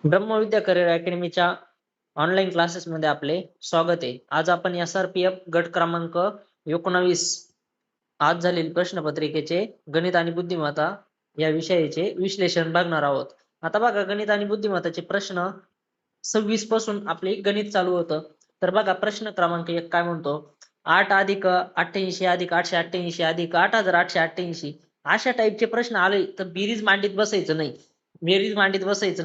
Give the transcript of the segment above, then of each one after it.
ब्रह्मविद्या career अकॅडमीच्या online क्लासेसमध्ये आपले स्वागत आहे. आज आपण SRPF गट क्रमांक 19 आज झालेली प्रश्नपत्रिकेचे गणित आणि बुद्धिमत्ता या विषयाचे विश्लेषण बघणार आहोत. आता बघा, गणित आणि बुद्धिमत्ताचे प्रश्न 26 पासून आपले गणित चालू होतं. तर बघा, प्रश्न क्रमांक 1 काय म्हणतो, 8 अधिक 88 अधिक 888 अधिक 8888 अशा टाईपचे प्रश्न आले तर बेरीज मांडीत बसायचं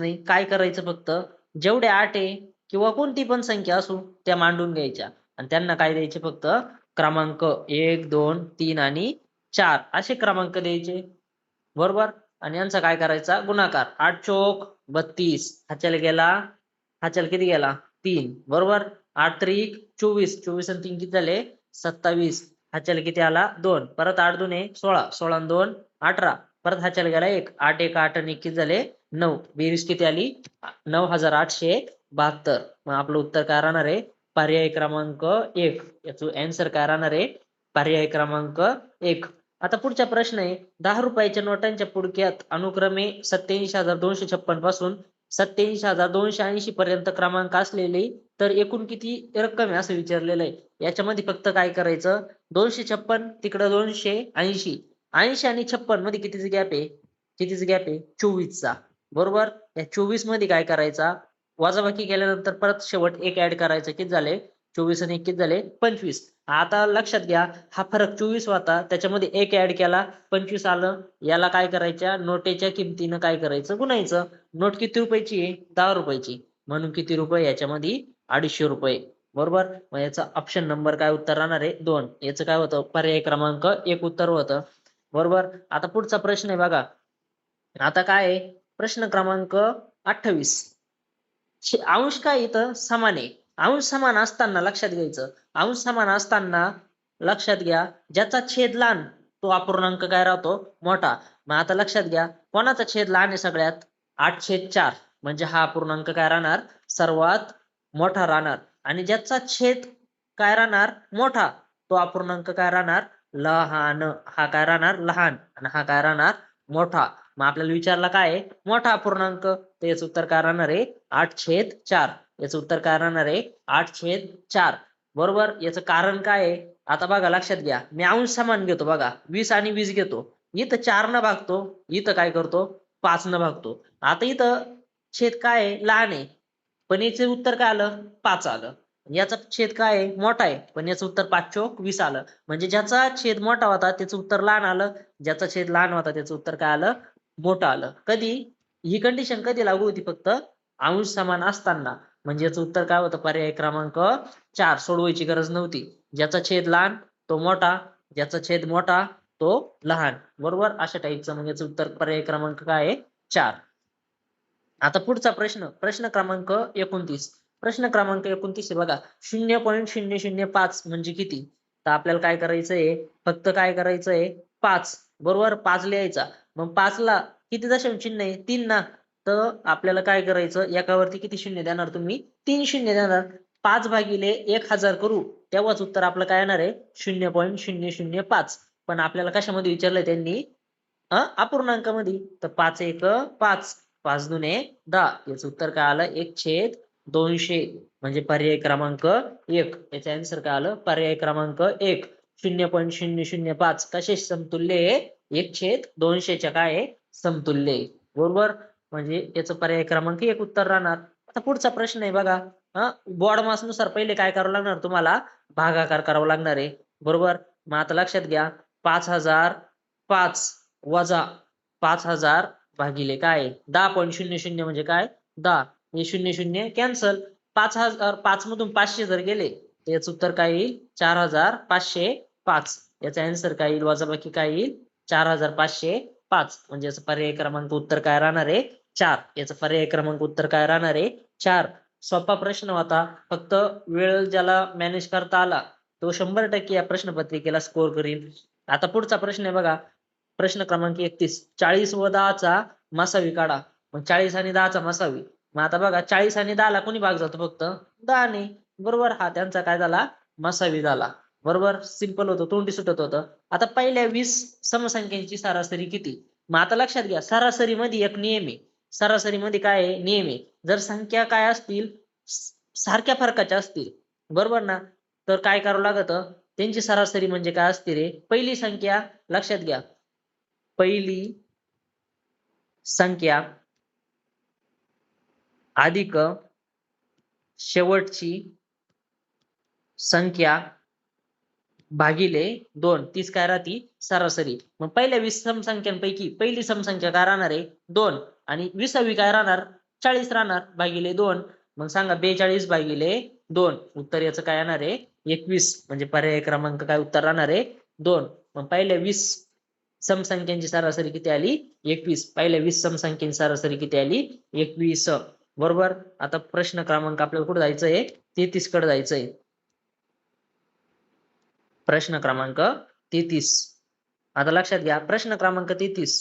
नाही. काय करायचं, फक्त जेवढे 8 आहे किंवा कोणती पण संख्या असू त्या मांडून घ्यायच्या आणि त्यांना काय द्यायचे, फक्त क्रमांक 1 2 3 आणि 4 असे क्रमांक द्यायचे, बरोबर. आणि यांचा काय करायचा, गुणाकार. 8 चोक 32, हाच्याला गेला, हाच्याला किती गेला 3, बरोबर. 8 त्रिक 24, 24 आणि 3 किती झाले 27, हाच्याला किती आला 2, परत 8 दुने 16, 16 आणि 2 18, परत हाच्याला गेला 1, 8 1 8 आणि 1 किती झाले 9, बेरीज किती आली 9872. मग आपलं उत्तर काय राहणार आहे, पर्याय क्रमांक 1. याचं आन्सर काय राहणार आहे, पर्याय क्रमांक 1. आता पुढचा प्रश्न आहे, 10 रुपयाच्या नोटांच्या पुडक्यात अनुक्रमे 87,256 पासून 87,280 पर्यंत क्रमांक असलेले तर एकूण किती रक्कम आहे असं विचारलेलं आहे. याच्यामध्ये फक्त काय करायचं, 256 तिकडं 280, 80 आणि 56 मध्ये कितीचा गॅप आहे, 24 चा, बरोबर. या 24 मध्ये काय करायचा, वजाबाकी केल्यानंतर परत शेवट एक ऍड करायचं, किती झाले 24 आणि 1 किती झाले 25. आता लक्षात घ्या, हा फरक 24 होता, त्याच्यामध्ये एक ऍड केला 25 आलं. याला काय करायच्या, नोटेच्या किमतीनं काय करायचं, गुणायचं. नोट किती रुपयाची आहे, 10 रुपयाची, म्हणून किती रुपये याच्यामध्ये 250 रुपये, बरोबर. मग याचा ऑप्शन नंबर काय उत्तर राहणार आहे 2. याचं काय होतं, पर्याय क्रमांक 1 उत्तर होतं, बरोबर. आता पुढचा प्रश्न आहे बघा. आता काय आहे, प्रश्न क्रमांक 28. अंश काय इथं समान आहे. अंश समान असताना लक्षात घ्यायचं, अंश समान असताना लक्षात घ्या, ज्याचा छेद लहान तो अपूर्णांक काय राहतो, मोठा. मग आता लक्षात घ्या, कोणाचा छेद लहान आहे सगळ्यात, 8/4, म्हणजे हा अपूर्णांक काय राहणार, सर्वात मोठा राहणार. आणि ज्याचा छेद काय राहणार, मोठा, तो अपूर्णांक काय राहणार, लहान. हा काय राहणार, लहान, आणि हा काय राहणार, मोठा. मग आपल्याला विचारला काय आहे, मोठा अपूर्णांक, तर याचं उत्तर काय राहणार आहे 8/4. याचं उत्तर काय राहणार आहे 8/4, बरोबर. याचं कारण काय आहे, आता बघा लक्षात घ्या, मी अंश समान घेतो बघा, 20 आणि 20 घेतो, इथं 4 न भागतो, इथं काय करतो 5 न भागतो. आता इथं छेद काय आहे, लहान आहे, पण याचे उत्तर काय आलं 5 आलं. याचा छेद काय आहे, मोठा आहे, पण याचं उत्तर 5 चोक 20 आलं. म्हणजे ज्याचा छेद मोठा होता त्याचं उत्तर लहान आलं, ज्याचा छेद लहान होता त्याचं उत्तर काय आलं, मोठं आलं. कधी ही कंडिशन कधी लागू होती, फक्त अंश समान असताना. म्हणजे याचं उत्तर काय होतं, पर्याय क्रमांक 4. सोडवायची गरज नव्हती. ज्याचा छेद लहान तो मोठा, ज्याचा छेद मोठा तो लहान, बरोबर. अशा टाईपचं म्हणजे याचं उत्तर पर्याय क्रमांक काय आहे 4. आता पुढचा प्रश्न, प्रश्न क्रमांक 29. प्रश्न क्रमांक 29 आहे बघा, 0.005 म्हणजे किती. तर आपल्याला काय करायचंय, फक्त काय करायचंय 5, बरोबर. 5 लिहायचा. मग 5 ला किती दशांश चिन्ह आहे, 3 ना. तर आपल्याला काय करायचं, एकावरती किती शून्य देणार तुम्ही, 3 शून्य देणार. 5 भागिले 1000 करू, तेव्हाच उत्तर आपलं काय येणार आहे 0.005. पण आपल्याला कशामध्ये विचारलंय त्यांनी, अपूर्णांकामध्ये. तर 5 1 5, 5 दुने 10, याचं उत्तर काय आलं 1/200. म्हणजे पर्याय क्रमांक 1. याचा आन्सर काय आलं, पर्याय क्रमांक 1. 0.005 कसे समतुल्य आहे, 1/200च्या काय आहे, समतुल्य आहे, बरोबर. म्हणजे याचं पर्याय क्रमांक 1 उत्तर राहणार. आता पुढचा प्रश्न आहे बघा, बॉड मास नुसार पहिले काय करावं लागणार तुम्हाला, भागाकार करावा लागणार आहे, बरोबर. मग आता लक्षात घ्या, 5005 वजा 5000 भागिले काय 10.00 म्हणजे काय 10, हे 00 कॅन्सल. 5 मधून 500 जर गेले तर याचं उत्तर काय येईल 4505. याचा आन्सर काय येईल, वजाबाकी काय येईल 4505. म्हणजे याचा पर्याय क्रमांक उत्तर काय राहणार आहे 4. याचा पर्याय क्रमांक उत्तर काय राहणार आहे 4. सोपा प्रश्न होता, फक्त वेळ ज्याला मॅनेज करता आला तो 100% या प्रश्नपत्रिकेला स्कोर करील. आता पुढचा प्रश्न आहे बघा, प्रश्न क्रमांक 31. 40 व 10चा मसावी काढा. मग 40 आणि 10चा मसावी. मग आता बघा, 40 आणि 10ला कोणी भाग जातो, फक्त 10 ने, बरोबर. हा त्यांचा काय झाला, मसावी झाला, बरोबर. सिंपल होतं, तोंडी सुटत होतं. आता पहिल्या 20 समसंख्यांची सरासरी किती. मग आता लक्षात घ्या, सरासरी मध्ये एक नियम आहे, सरासरीमध्ये काय आहे, नियम आहे. जर संख्या काय असतील, सारख्या फरकाच्या असतील, बरोबर ना, तर काय करावं लागतं, त्यांची सरासरी म्हणजे काय असते रे, पहिली संख्या लक्षात घ्या, पहिली संख्या अधिक शेवटची संख्या भागिले 2, तीच काय राहती, सरासरी. मग पहिल्या 20 समसंख्यांपैकी पहिली समसंख्या काय राहणार आहे, 2, आणि 20वी काय राहणार, 40 राहणार, भागिले 2. मग सांगा 42 भागिले 2, उत्तर याचं काय येणार आहे, 21. म्हणजे पर्याय क्रमांक काय उत्तर राहणार आहे, 2. मग पहिल्या 20 समसंख्यांची सरासरी किती आली, 21. पहिल्या 20 समसंख्यांची सरासरी किती आली, 21. बरोबर. आता प्रश्न क्रमांक आपल्याला कुठे जायचंय, 33 कडे जायचंय. प्रश्न क्रमांक 33. आता लक्षात घ्या, प्रश्न क्रमांक 33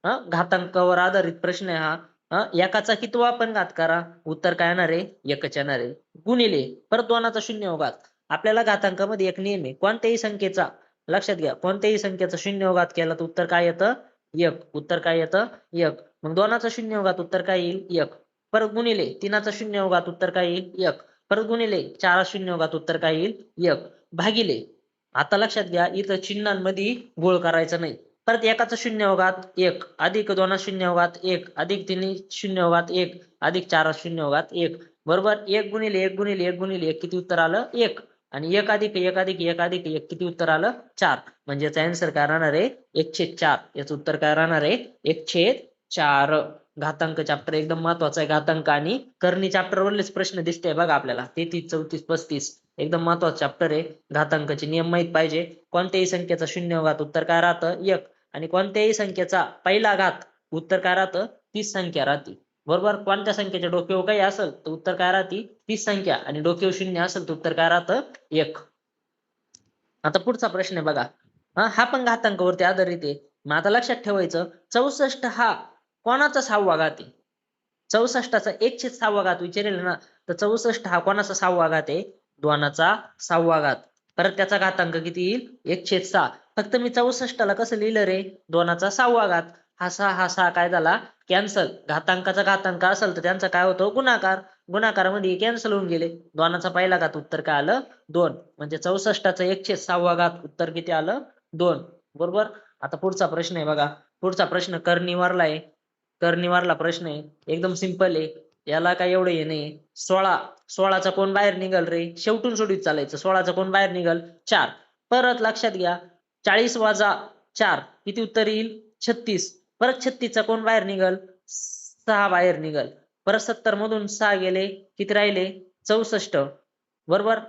घातांकावर आधारित प्रश्न आहे हा. एकाचा कितवा पण घात करा, उत्तर काय येणार आहे, एकच येणार आहे. गुणिले परत 2चा शून्य घात. आपल्याला घातांकामध्ये एक नियम आहे, कोणत्याही संख्येचा, लक्षात घ्या, कोणत्याही संख्येचा शून्य घात केला तर उत्तर काय येतं, 1. उत्तर काय येतं, 1. मग 2चा शून्य घात उत्तर काय येईल, 1. परत गुणिले 3चा शून्य घात उत्तर काय येईल, 1. परत गुणिले 4चा शून्य घात उत्तर काय येईल, 1. भागिले, आता लक्षात घ्या, इथं चिन्हांमध्ये गोळ करायचा नाही. परत एकाचा शून्य घात 1, अधिक 2 शून्य घात 1, अधिक 3 शून्य घात 1, अधिक 4 शून्य घात 1. बरोबर. 1 गुणिले 1 गुणिले 1 गुणिले 1 किती उत्तर आलं, 1. आणि 1 अधिक 1 अधिक 1 अधिक 1 किती उत्तर आलं, 4. म्हणजे याचा आन्सर काय राहणार आहे, 1/4. याचं उत्तर काय राहणार आहे, 1/4. घातांक चॅप्टर एकदम महत्वाचा आहे. घातांक आणि करणी चॅप्टर वरलेच प्रश्न दिसते बघा आपल्याला, 33, 34, 35. एकदम महत्वाचा चॅप्टर आहे. घातांकाचे नियम माहित पाहिजे. कोणत्याही संख्येचा शून्य घात उत्तर काय राहतं, 1. आणि कोणत्याही संख्येचा पहिला घात उत्तर काय राहतं, तीच संख्या राहते. बरोबर. कोणत्या संख्येच्या डोक्यावर काही असेल तर उत्तर काय राहते, तीच संख्या, आणि डोक्यावर शून्य असेल तर उत्तर काय राहतं, 1. आता पुढचा प्रश्न आहे बघा, हा पण घातांकावरती आधारित आहे. मग आता लक्षात ठेवायचं, 64 हा कोणाचा 6वा घात आहे. 64चा 1/6 घात विचारेल ना, तर 64 हा कोणाचा 6वा घात आहे, 2चा 6वा घात. परत त्याचा घातांक किती येईल, 1/6. फक्त मी 64ला कसं लिहिलं रे, 2चा 6वा घात. हा 6 काय झाला, कॅन्सल. घातांकाचा घातांक असेल तर त्यांचा काय होतो, गुणाकार. गुणाकारामध्ये कॅन्सल होऊन गेले. 2चा पहिला घात उत्तर काय आलं, 2. म्हणजे 64चा 1/6 घात उत्तर किती आलं, 2. बरोबर. आता पुढचा प्रश्न आहे बघा, पुढचा प्रश्न कर्णीवरला आहे. कर्णीवरला प्रश्न आहे, एकदम सिंपल आहे. याला काय एवढं हे नाही. 16चा कोण बाहेर निघल रे, शेवटून सोडीत चालायचं. 16चा कोण बाहेर निघल, 4. परत लक्षात घ्या, 40 वजा 4 किती उत्तर येईल, 36. परत 36चा कोण बाहेर निघल, 6 बाहेर निघल. परत 70 मधून 6 गेले, किती राहिले, 64. बरोबर.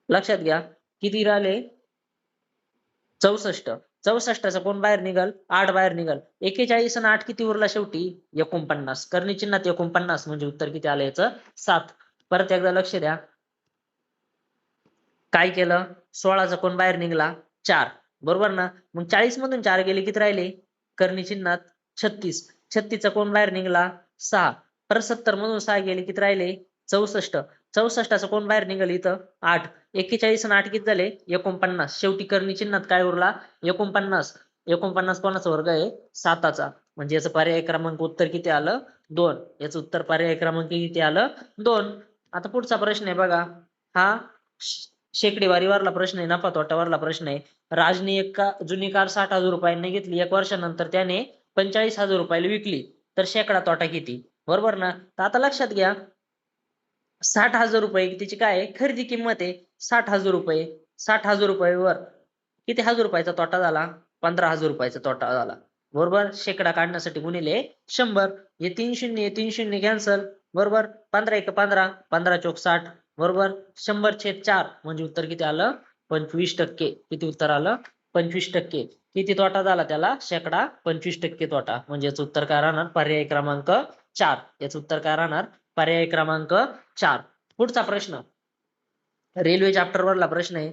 लक्षात घ्या, किती राहिले, 64. 64चा कोण बाहेर निघल, 8 बाहेर निघल. 41 आणि 8 किती उरला शेवटी, 49. कर्णी चिन्हात 49 म्हणजे उत्तर किती आलं याचं, 7. परत एकदा लक्ष द्या, काय केलं, 16चा कोण बाहेर निघाला, 4. बरोबर ना. मग 40 मधून 4 गेले, किती राहिले, कर्णी चिन्हात 36. 36चा कोण बाहेर निघाला, 6. परत 70 मधून 6 गेले, किती राहिले, 64. 64चा कोण बाहेर निघाल इथं, 8. 41 आणि 8 किती झाले, 49. शेवटी कर्णी चिन्हात काय उरला, 49. 49 कोणाचा वर्ग आहे, 7चा. म्हणजे याचं पर्याय क्रमांक उत्तर किती आलं, 2. याचं उत्तर पर्याय क्रमांक किती आलं, 2. आता पुढचा प्रश्न आहे बघा, हा शेकडेवारीवरला प्रश्न आहे, नफा तोट्यावरला प्रश्न आहे. राजने एक जुनी कार 60,000 रुपयांनी घेतली. 1 वर्षानंतर त्याने 45,000 रुपयाला विकली, तर शेकडा तोटा किती. बरोबर ना. तर आता लक्षात घ्या, 60,000 रुपये तिची काय खरेदी किंमत आहे, 60,000 रुपये. 60,000 रुपयावर किती हजार रुपयाचा तोटा झाला, 15,000 रुपयाचा तोटा झाला. बरोबर. शेकडा काढण्यासाठी गुणिले 100. हे 3 शून्य 3 शून्य कॅन्सल. बरोबर. 15 1 15, 15 चौक 60. बरोबर. 100/4 म्हणजे उत्तर किती आलं, 25%. किती उत्तर आलं, 25%. किती तोटा झाला त्याला, शेकडा 25% तोटा. म्हणजे याचं उत्तर काय राहणार, पर्याय क्रमांक 4. याचं उत्तर काय राहणार, पर्याय क्रमांक 4. पुढचा प्रश्न रेल्वे चॅप्टर वरला प्रश्न आहे.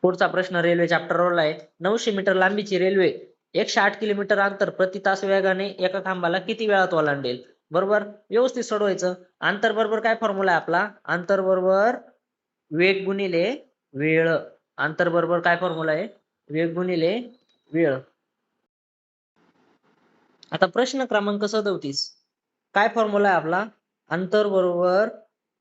पुढचा प्रश्न रेल्वे चॅप्टर वरला आहे. 900 मीटर लांबीची रेल्वे 108 किलोमीटर अंतर प्रति तास वेगाने एका खांबाला किती वेळात ओलांडेल. बरोबर. व्यवस्थित सोडवायचं. अंतर बरोबर काय फॉर्म्युला आहे आपला, अंतर बरोबर वेग गुणिले वेळ. अंतर बरोबर काय फॉर्म्युला आहे, वेग गुणिले वेळ. आता प्रश्न क्रमांक 37, काय फॉर्म्युला आहे आपला? अंतर बरोबर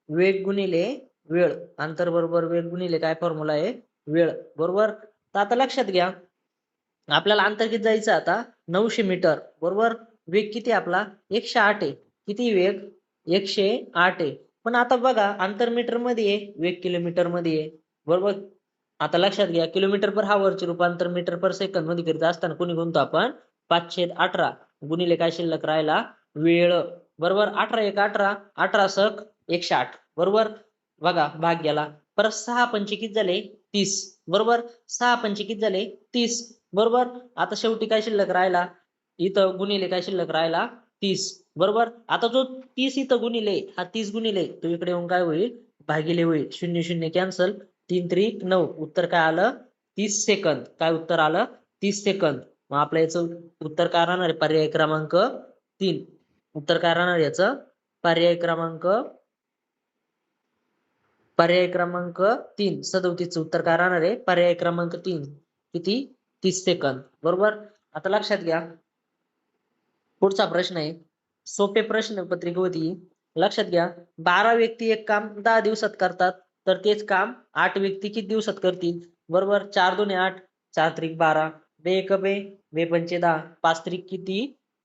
वेग गुणिले वेळ. अंतर बरोबर वेग गुणिले काय फॉर्म्युला आहे? वेळ. बरोबर. तर आता लक्षात घ्या, आपल्याला अंतर किती जायचं आता? 900 मीटर. बरोबर. वेग किती आपला? 108 आहे. किती वेग? 108 आहे. पण आता बघा, अंतर मीटर मध्ये आहे, वेग किलोमीटर मध्ये आहे. बरोबर. आता लक्षात घ्या, किलोमीटर पर हावरचे रूपांतर मीटर पर सेकंद मध्ये करीत असताना कोणी गुणतो आपण? 5/18 गुणिले काय शिल्लक राहिला? वेळ. बरोबर. 18 1 18, 18 सक 108. बरोबर. बघा, भाग गेला. परत 6 पंचे किती झाले? 30. बरोबर. 6 पंचे किती झाले? 30. बरोबर. आता शेवटी काय शिल्लक राहिला? इथं गुणिले काय शिल्लक राहिला? 30. बरोबर. आता जो 30 इथं गुणिले, हा 30 गुणिले तो इकडे येऊन काय होईल? भागिले होईल. 0 0 कॅन्सल. 3 3 9. उत्तर काय आलं? 30 सेकंद. काय उत्तर आलं? 30 सेकंद. मग आपलं याचं उत्तर काय राहणार आहे? पर्याय क्रमांक 3. उत्तर काय राहणार याचं? पर्याय क्रमांक 3. 37 उत्तर काय राहणार आहे? पर्याय क्रमांक 3. किती? 30 सेकंद. बरोबर. आता लक्षात घ्या, पुढचा प्रश्न आहे, सोपे प्रश्न पत्रिका होती. लक्षात घ्या, 12 व्यक्ती एक काम 10 दिवसात करतात, तर तेच काम 8 व्यक्ती किती दिवसात करतील? बरोबर. 4 2 8, 4 त्रिक 12, बे एक बे, बे पंचे 10, 5 त्रिक किती?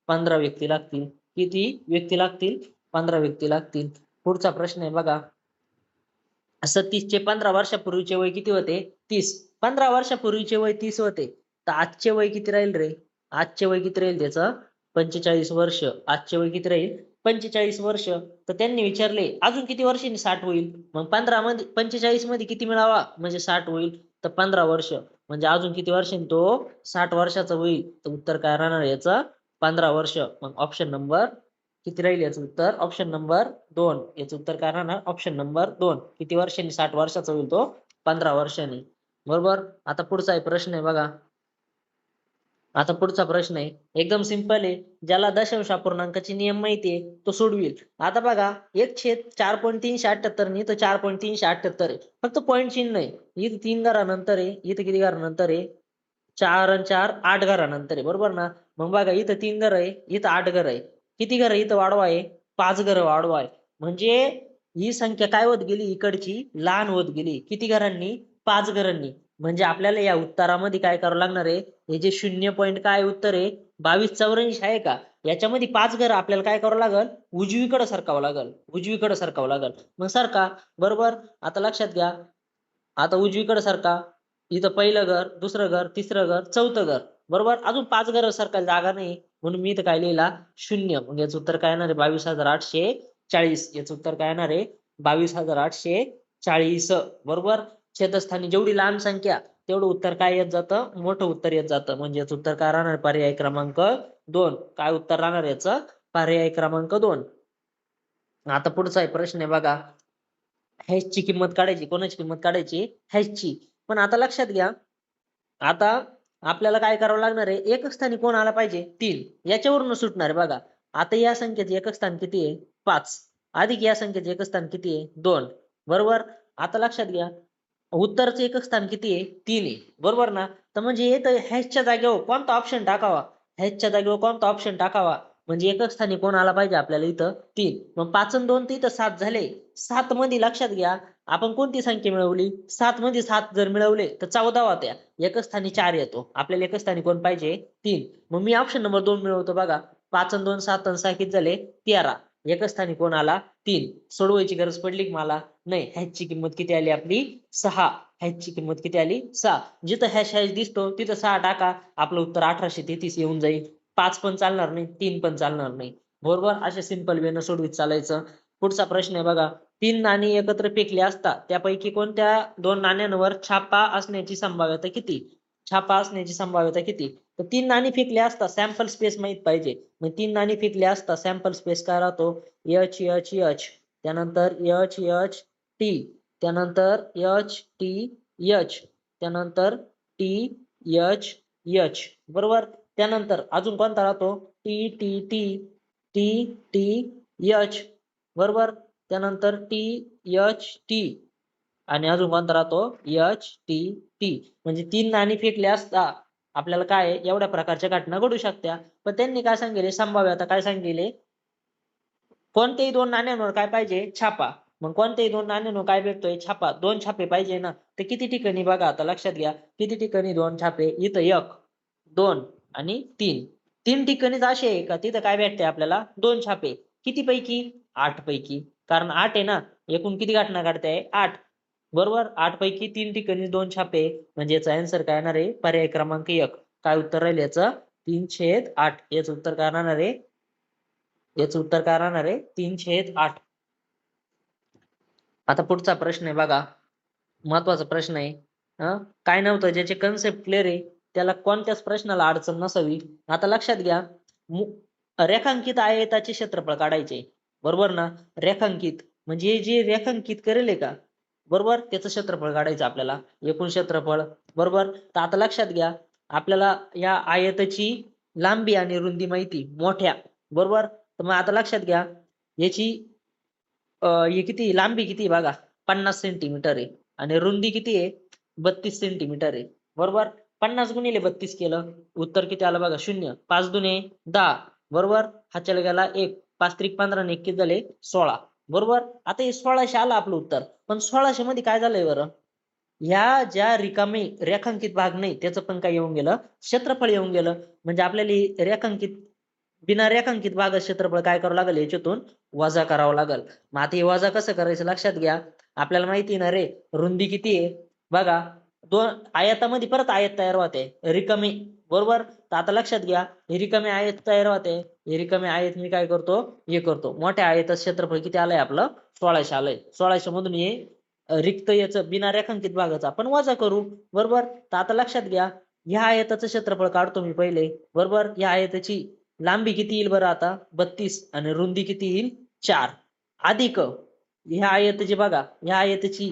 15 व्यक्ती लागतील. किती व्यक्ती लागतील? 15 व्यक्ती लागतील. पुढचा प्रश्न आहे बघा, 37 चे 15 वर्षापूर्वीचे वय किती होते? 30. 15 वर्षापूर्वीचे वय 30 होते, तर आजचे वय किती राहील रे? आजचे वय किती राहील त्याचं? 45 वर्ष. आजचे वय किती राहील? 45 वर्ष. तर त्यांनी विचारले अजून किती वर्षांनी 60 होईल? मग 15 मध्ये 45 मध्ये किती मिळावा म्हणजे 60 होईल? तर 15 वर्ष. म्हणजे अजून किती वर्षांनी तो 60 वर्षाचा होईल? तर उत्तर काय राहणार याचं? 15 वर्ष. मग ऑप्शन नंबर किती राहील याचं उत्तर? Option number 2. याचं उत्तर काय राहणार? Option number 2. किती वर्षांनी 60 वर्षाचा होईल तो? 15 वर्षांनी. बरोबर. आता पुढचा एक प्रश्न आहे बघा. आता पुढचा प्रश्न आहे, एकदम सिंपल आहे. ज्याला दशांश अपूर्णांकाचे नियम माहिती आहे तो सोडविल. आता बघा, 1/4.378 नाही तर 4.378 आहे. फक्त पॉईंट चिन्ह आहे. इथं 3 घरानंतर आहे, इथं किती घरानंतर आहे? 4 आणि 4 8 घरानंतर आहे. बरोबर ना? मग बघा, इथं 3 घर आहे, इथं 8 घर आहे. किती घर आहे? इथं वाढवा आहे, 5 घर वाढवा आहे. म्हणजे ही संख्या काय होत गेली? इकडची लहान होत गेली. किती घरांनी? 5 घरांनी. म्हणजे आपल्याला या उत्तरामध्ये काय करावं लागणार आहे? हे जे 0 पॉईंट काय उत्तर आहे? 2284 आहे का? याच्यामध्ये 5 घर आपल्याला काय करावं लागल? उजवीकडे सरकावं लागल. उजवीकडे सरकावं लागल. मग सरका. बरोबर. आता लक्षात घ्या, आता उजवीकडे सरका. इथं पहिलं घर, दुसरं घर, तिसरं घर, चौथं घर. बरोबर. अजून 5 घर सरकायला जागा नाही, म्हणून मी इथं काय लिहिला? 0. मग याचं उत्तर काय येणार आहे? 22,840. याचं उत्तर काय येणार आहे? 22,840. बरोबर. छेदस्थानी जेवढी लहान संख्या तेवढं उत्तर काय येत जातं? मोठं उत्तर येत जातं. म्हणजे याचं उत्तर काय राहणार? पर्याय क्रमांक 2. काय उत्तर राहणार याचं? पर्याय क्रमांक 2. आता पुढचा प्रश्न आहे बघा, ची किंमत काढायची. कोणाची किंमत काढायची? ची. पण आता लक्षात घ्या, आता आपल्याला काय करावं लागणार आहे? एकक स्थानी कोण आला पाहिजे? 3. याच्यावरून सुटणार आहे बघा. आता या संख्येचे एकक स्थान किती आहे? 5. अधिक या संख्येचे एकक स्थान किती आहे? 2. बरोबर. आता लक्षात घ्या, उत्तरचं एकक स्थान किती आहे? 3 आहे. बरोबर ना? तर म्हणजे इथं हॅशच्या जागेवर कोणता ऑप्शन टाकावा? हॅशच्या जागेवर कोणता ऑप्शन टाकावा? म्हणजे एकक स्थानी कोण आला पाहिजे आपल्याला इथं? 3. मग 5 आणि 2 तर इथं 7 झाले. 7 मध्ये लक्षात घ्या, आपण कोणती संख्या मिळवली? 7 मध्ये 7 जर मिळवले तर 14 होत्या. एकच स्थानी 4 येतो. आपल्याला एकच स्थानी कोण पाहिजे? 3. मग मी ऑप्शन नंबर 2 मिळवतो बघा. 5 आणि 2 7 आणि 6 किती झाले? 13. एकच स्थानी कोण आला? 3. सोडवायची गरज पडली की मला? नाही. हॅशची किंमत किती आली आपली? 6. हॅशची किंमत किती आली? 6. जिथं हॅश हॅश दिसतो तिथं 6 टाका. आपलं उत्तर 1833 येऊन जाईल. 5 पण चालणार नाही, 3 पण चालणार नाही. बरोबर. अशा सिंपल वेनं सोडवीत चालायचं. पुढचा प्रश्न आहे बघा, 3 नाणी एकत्र फेकली असता त्यापैकी कोणत्या 2 नाण्यांवर छापा असण्याची संभाव्यता किती? छापा असण्याची संभाव्यता किती? तर 3 नाणी फेकली असता सॅम्पल स्पेस माहित पाहिजे. मग 3 नाणी फेकली असता सॅम्पल स्पेस काय राहतो? एच एच एच, त्यानंतर एच एच टी, त्यानंतर एच टी एच, त्यानंतर टी एच एच. बरोबर. त्यानंतर अजून कोणता राहतो? T T T, T T H. बरोबर. त्यानंतर टी एच टी आणि अजून कोणता राहतो? H T T. म्हणजे 3 नाणी फेकले असता आपल्याला काय आहे, एवढ्या प्रकारच्या घटना घडू शकत्या. पण त्यांनी काय सांगितले संभाव्यता काय सांगितले कोणत्याही दोन नाण्यांवर काय पाहिजे छापा. मग कोणत्याही दोन नाण्यांवर काय भेटतोय छापा. दोन छापे पाहिजे ना. तर किती ठिकाणी बघा आता लक्षात घ्या किती ठिकाणी दोन छापे इथं 1 2 आणि 3 तीन ठिकाणीच असे आहे का तिथं काय भेटते आपल्याला दोन छापे. किती पैकी 8 पैकी. कारण 8 आहे ना एकूण किती घटना घडते 8 बरोबर 8 पैकी तीन ठिकाणी दोन छापे म्हणजे याचा आन्सर काय येणार आहे पर्याय क्रमांक 1. काय उत्तर राहील याचं 3/8 याचं उत्तर काय राहणार आहे याचं उत्तर काय राहणार आहे 3/8. आता पुढचा प्रश्न आहे बघा महत्वाचा प्रश्न आहे. काय नव्हतं ज्याचे कन्सेप्ट क्लिअर आहे त्याला कोणत्याच प्रश्नाला अडचण नसावी. आता लक्षात घ्या रेखांकित आयताचे क्षेत्रफळ काढायचे बरोबर ना. रेखांकित म्हणजे जे रेखांकित करेल का बरोबर त्याचं क्षेत्रफळ काढायचं आपल्याला एकूण क्षेत्रफळ बरोबर. तर आता लक्षात घ्या आपल्याला या आयताची लांबी आणि रुंदी माहिती मोठ्या बरोबर. तर मग आता लक्षात घ्या याची हे किती लांबी किती बघा 50 सेंटीमीटर आहे आणि रुंदी किती आहे 32 सेंटीमीटर आहे बरोबर. 50 गुणिले 32 केलं उत्तर किती आलं बघा 0. 5 दुने 10 बरोबर. हा चला गेला 1 5 त्रिक 15 ने 1 किती झाले 16 बरोबर. आता हे 1600 आलं आपलं उत्तर. पण 1600 मध्ये काय झालंय बरं ह्या ज्या रिकामे रेखांकित भाग नाही त्याचं पण काय येऊन गेलं क्षेत्रफळ येऊन गेलं. म्हणजे आपल्याला रेखांकित बिना रेखांकित भागाचं क्षेत्रफळ काय करावं लागेल याच्यातून वजा करावं लागेल. मग आता हे वजा कसं करायचं लक्षात घ्या आपल्याला माहिती ना रे रुंदी किती आहे बघा दोन आयतामध्ये परत आयत तयार होते रिकामी बरोबर. तर आता लक्षात घ्या हे रिकामी आयत तयार होते हे रिकामी आयत मी काय करतो हे करतो मोठ्या आयताचं क्षेत्रफळ किती आलंय आपलं 1600 आलंय. 1600 मधून हे रिक्त याचं बिना रेखांकित भागाचं आपण वजा करू बरोबर. तर आता लक्षात घ्या ह्या आयताचं क्षेत्रफळ काढतो मी पहिले बरोबर. या आयताची लांबी किती येईल बरं आता 32 आणि रुंदी किती येईल 4 अधिक ह्या आयताची बघा ह्या आयताची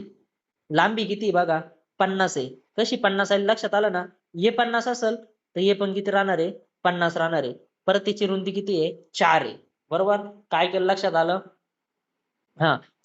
लांबी किती बघा 50 आहे. कशी 50 आहे लक्षात आलं ना. हे 50 असेल तर हे पण किती राहणार आहे 50 राहणार आहे. परत त्याची रुंदी किती आहे 4 आहे बरोबर. काय केलं लक्षात आलं.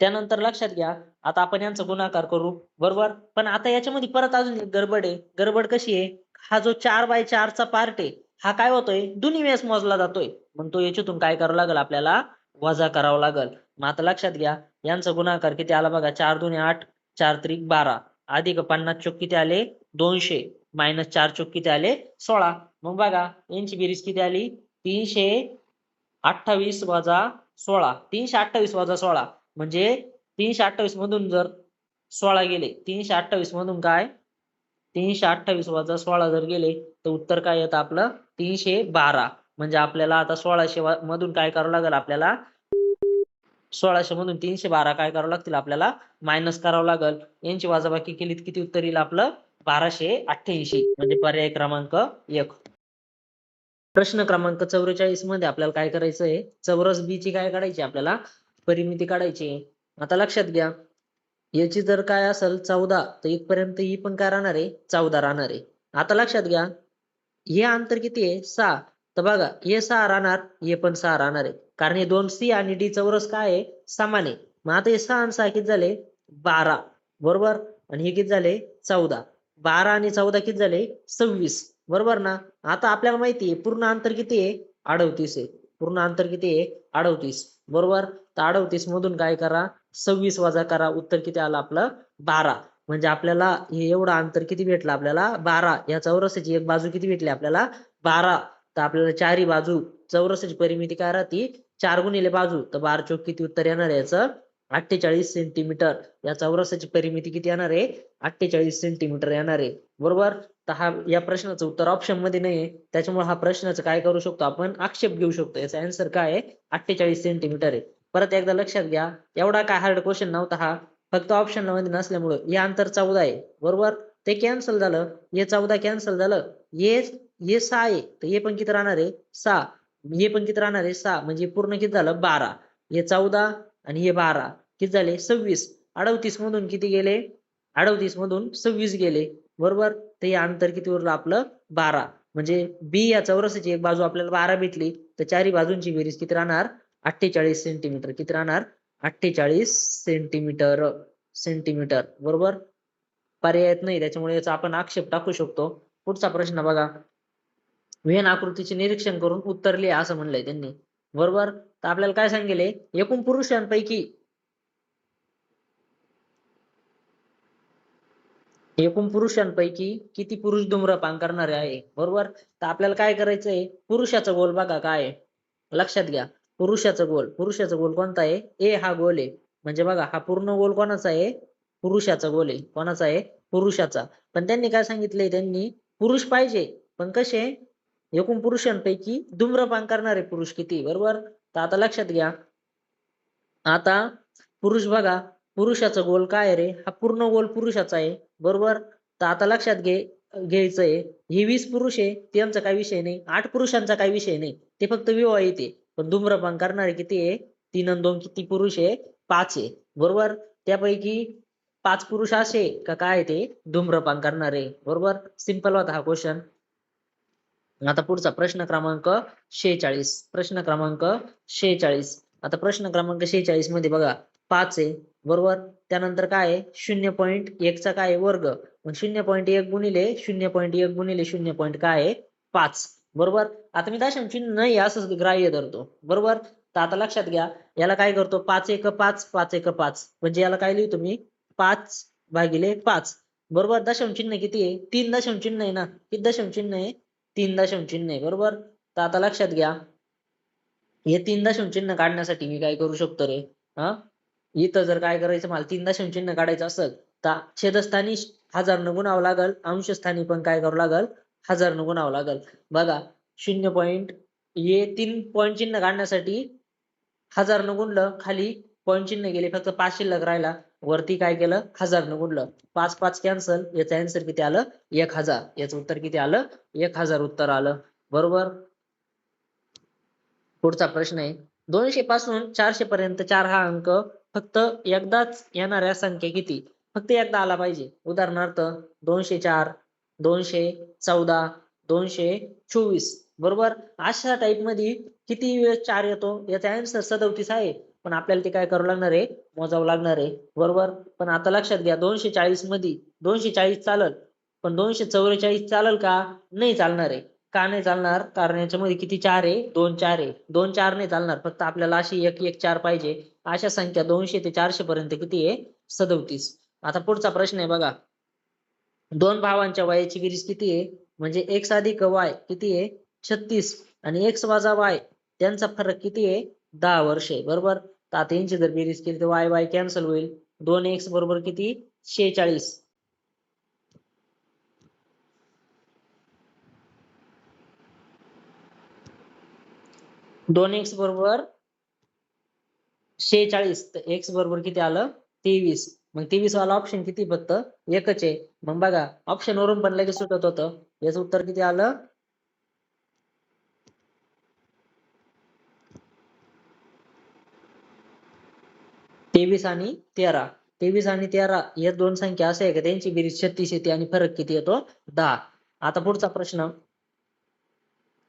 त्यानंतर लक्षात घ्या आता आपण यांचा गुणाकार करू बरोबर. पण आता याच्यामध्ये परत अजून एक गडबड आहे. गडबड कशी आहे हा जो 4/4 चा पार्ट आहे हा काय होतोय दोन्ही वेळेस मोजला जातोय. मग तो याच्यातून काय करावं लागेल आपल्याला वजा करावं लागेल. मग आता लक्षात घ्या यांचा गुणाकार किती आला बघा 4 दुने 8 4 त्रिक 12 अधिक 50 चोक किती आले 200 मायनस 4 चोक किती आले 16. मग बघा यांची बेरीज किती आली 328 वजा 16 328 वजा 16 म्हणजे 328 मधून जर 16 गेले 328 मधून काय 328 वजा 16 जर गेले तर उत्तर काय येतं आपलं 312. म्हणजे आपल्याला आता 1600 मधून काय करावं लागेल आपल्याला 1600 मधून 312 काय करावं लागतील आपल्याला मायनस करावं लागेल. यांची वजाबाकी केली किती उत्तर येईल आपलं 1288 म्हणजे पर्याय क्रमांक 1. प्रश्न क्रमांक 44 मध्ये आपल्याला काय करायचंय चौरस बी ची काय काढायची आपल्याला परिमिती काढायची. आता लक्षात घ्या याची जर काय असेल 14 तर इथपर्यंत ही पण काय राहणार आहे 14 राहणार आहे. आता लक्षात घ्या हे अंतर किती आहे 6 तर बघा हे 6 राहणार हे पण 6 राहणार आहे. कारण हे दोन सी आणि डी चौरस काय आहे समान आहे. मग आता हे 6 आणि 6 किती झाले 12 बरोबर आणि हे किती झाले 14 12 आणि 14 किती झाले 26 बरोबर ना. आता आपल्याला माहिती आहे पूर्ण अंतर किती आहे 38 आहे. पूर्ण अंतर किती आहे 38 बरोबर. तर 38 मधून काय करा 26 वजा करा उत्तर किती आलं आपलं 12. म्हणजे आपल्याला हे एवढं अंतर किती भेटलं आपल्याला 12. या चौरसाची एक बाजू किती भेटली आपल्याला 12. तर आपल्याला चारही बाजू चौरसाची परिमिती काय राहते 4 गुणिले बाजू तर 12 चोक किती उत्तर येणार आहे याचं 48 सेंटीमीटर. या चौरसाची परिमिती किती येणार आहे 48 सेंटीमीटर येणार आहे बरोबर. तर हा या प्रश्नाचं उत्तर ऑप्शन मध्ये नाहीये त्याच्यामुळे हा प्रश्नाचं काय करू शकतो आपण आक्षेप घेऊ शकतो. याचा आन्सर काय आहे 48 सेंटीमीटर आहे. परत एकदा लक्षात घ्या एवढा काय हार्ड क्वेश्चन नव्हता हा फक्त ऑप्शन मध्ये नसल्यामुळे हे अंतर 14 आहे बरोबर. ते कॅन्सल झालं हे 14 कॅन्सल झालं हे 6 आहे तर हे पण किती राहणार आहे 6 हे पण किती राहणार आहे 6 म्हणजे पूर्ण किती झालं 12. हे 14 आणि हे 12 किती झाले 26. 38 मधून किती गेले 38 मधून 26 गेले बरोबर. तर हे अंतर किती उरलं आपलं 12. म्हणजे बी या चौरसाची एक बाजू आपल्याला 12 भेटली तर चारही बाजूंची बेरीज किती राहणार 48 सेंटीमीटर किती राहणार 48 सेंटीमीटर बरोबर. पर्याय नाही त्याच्यामुळे याचा आपण आक्षेप टाकू शकतो. पुढचा प्रश्न बघा व्हेन आकृतीचे निरीक्षण करून उत्तर लिहा असं म्हणलंय त्यांनी, बरोबर. तर आपल्याला काय सांगितले, एकूण पुरुषांपैकी किती पुरुष धूम्रपान करणारे आहे, बरोबर. तर आपल्याला काय करायचंय, पुरुषाचा गोल बघा काय आहे, लक्षात घ्या. पुरुषाचा गोल कोणता आहे, ए हा गोल आहे. म्हणजे बघा हा पूर्ण गोल कोणाचा आहे, पुरुषाचा गोल आहे. कोणाचा आहे, पुरुषाचा. पण त्यांनी काय सांगितलंय, त्यांनी पुरुष पाहिजे, पण कसे, एकूण पुरुषांपैकी धूम्रपान करणारे पुरुष किती, बरोबर. तर आता लक्षात घ्या, आता पुरुष बघा, पुरुषाचा गोल काय आहे रे, हा पूर्ण गोल पुरुषाचा आहे, बरोबर. तर आता लक्षात घ्यायचंय, हे 20 पुरुष आहे, त्यांचा काही विषय नाही. 8 पुरुषांचा काही विषय नाही, ते फक्त विवाहित आहे. पण धूम्रपान करणारे किती आहे, 3 आणि 2 किती पुरुष आहे, 5 आहे, बरोबर. त्यापैकी 5 पुरुष असे का काय ते धूम्रपान करणारे, बरोबर. सिंपल होता हा क्वेश्चन. आता पुढचा प्रश्न क्रमांक 46. आता प्रश्न क्रमांक 46 मध्ये बघा 5 आहे, बरोबर. त्यानंतर काय आहे, 0.1 चा काय आहे, वर्ग. मग 0.1 गुणिले 0.1 गुणिले 0. काय आहे, 5, बरोबर. आता मी दशांश चिन्ह नाही असं ग्राह्य धरतो, बरोबर. तर आता लक्षात घ्या, याला काय करतो, 5 एक 5, 5 एक 5, म्हणजे याला काय लिहितो मी, 5/5, बरोबर. दशांश चिन्ह किती आहे, 3 दशांश चिन्ह आहे ना, किती दशांश चिन्ह आहे, 3 दशांश चिन्ह आहे, बरोबर. तर आता लक्षात घ्या, हे 3 दशांश चिन्ह काढण्यासाठी मी काय करू शकतो रे, हा, इथं जर काय करायचं, मला 3 दशांश चिन्ह काढायचं असेल तर छेदस्थानी 1000 न गुणावं लागल, अंशस्थानी पण काय करावं लागल, 1000 न गुणावं लागल. बघा 0 पॉईंट, हे 3 पॉईंट चिन्ह काढण्यासाठी 1000 न गुणलं, खाली पॉईंट चिन्ह गेले, फक्त 5 शिल्लक राहिला, वरती काय केलं, 1000 न गुणलं, 5 5 कॅन्सल, याचं आन्सर किती आलं, 1000. याचं उत्तर किती आलं, 1000 उत्तर आलं, बरोबर. पुढचा प्रश्न आहे, 200 पासून 400 पर्यंत 4 हा अंक फक्त एकदाच येणाऱ्या संख्या किती, फक्त एकदा आला पाहिजे. उदाहरणार्थ 204, 214, 224, बरोबर. अशा टाइप मध्ये किती वेळेस 4 येतो, याचा आन्सर 37 आहे. पण आपल्याला ते काय करावं लागणार आहे, मोजावं लागणार आहे, बरोबर. पण आता लक्षात घ्या, 240 मध्ये 240 चालल, पण 244 चालल का, नाही चालणार आहे. का नाही चालणार, कारण याच्यामध्ये किती 4 आहे, 2 4 आहे, 2 4 नाही चालणार, फक्त आपल्याला अशी 1 1 4 पाहिजे. अशा संख्या 200 ते 400 पर्यंत किती आहे, 37. आता पुढचा प्रश्न आहे बघा, दोन भावांच्या वयाची बेरीज किती आहे, म्हणजे x अधिक y किती आहे, 36, आणि x वजा y त्यांचा फरक किती आहे, 10 वर्ष आहे, बरोबर. तर आता यांची जर बेरीज केली तर y y कॅन्सल होईल, 2x बरोबर किती, 46. 2x बरोबर 46, तर x बरोबर किती आलं, 23. मग 23 वाला ऑप्शन किती, फक्त एकच आहे. मग बघा ऑप्शन वरून पण लगेच सुटत होतं, याचं उत्तर किती आलं, 23 आणि 13. 23 आणि 13 या दोन संख्या अशा आहे का त्यांची बेरीज 36 येते आणि फरक किती येतो, 10. आता पुढचा प्रश्न,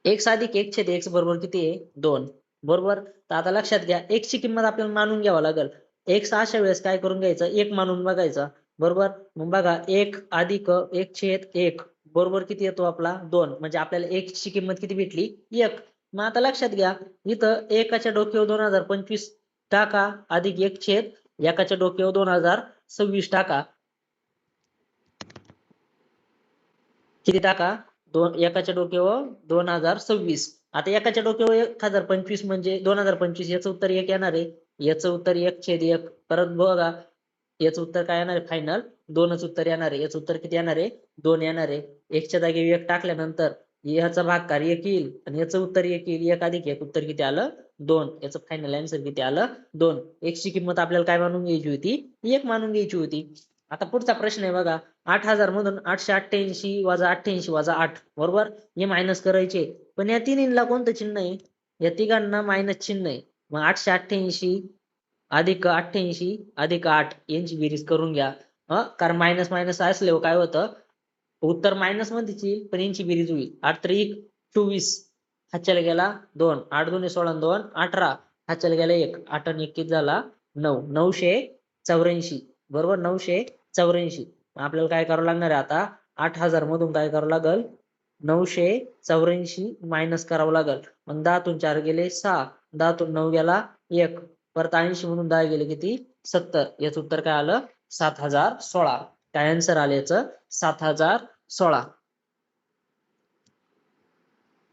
x अधिक 1 छेद x बरोबर किती आहे, 2, बरोबर. तर आता लक्षात घ्या, x ची किंमत आपल्याला मानून घ्यावं लागेल. x अशा वेळेस काय करून घ्यायचं, 1 मानून बघायचा, बरोबर. मग बघा 1 अधिक 1 छेद 1 बरोबर किती येतो आपला, 2, म्हणजे आपल्याला x ची किंमत किती भेटली, 1. मग आता लक्षात घ्या, इथं एकाच्या डोक्यावर 2025 टाका, अधिक 1 छेद एकाच्या डोक्यावर 2026 टाका, किती टाका, दोन, एकाच्या डोक्यावर 2026. आता एकाच्या डोक्यावर 1025 म्हणजे 2025, याचं उत्तर 1 येणार आहे, याचं उत्तर 1 छेद 1, परत बघा याचं उत्तर काय येणार आहे, फायनल 2च उत्तर येणार आहे. याचं उत्तर किती येणार आहे, 2 येणार आहे. 1च्या जागी 1 टाकल्यानंतर याचा भागाकार 1 येईल आणि याचं उत्तर 1 येईल, 1 अधिक 1 उत्तर किती आलं, 2. याचं फायनल आन्सर किती आलं, 2. x ची किंमत आपल्याला काय मानून घ्यायची होती, 1 मानून घ्यायची होती. आता पुढचा प्रश्न आहे बघा, 8000 मधून 888 वजा 88 वजा 8, बरोबर, हे मायनस करायचे. पण या तिन्हीला कोणतं चिन्ह आहे, या तिघांना मायनस चिन्ह आहे. मग 888 अधिक 88 अधिक 8 यांची बेरीज करून घ्या. कारण मायनस मायनस असल्यावर काय होतं, उत्तर मायनस मध्येच येईल, पण यांची बेरीज होईल. 8 त्रिक 24, हातच्याला गेला 2, 8 दुने 16 2 18, हातच्याला गेला 1, 8 आणि 1 किती झाला, 9, 984, बरोबर, 984. आपल्याला काय करावं लागणार आहे आता, 8000 मधून काय करावं लागल, 984 मायनस करावं लागल. मग 10 तून 4 गेले 6, 10 तून 9 गेला 1, परत 80 मधून 10 गेले किती 70. याचं उत्तर काय आलं 7016. काय आन्सर आलं याचं 7016.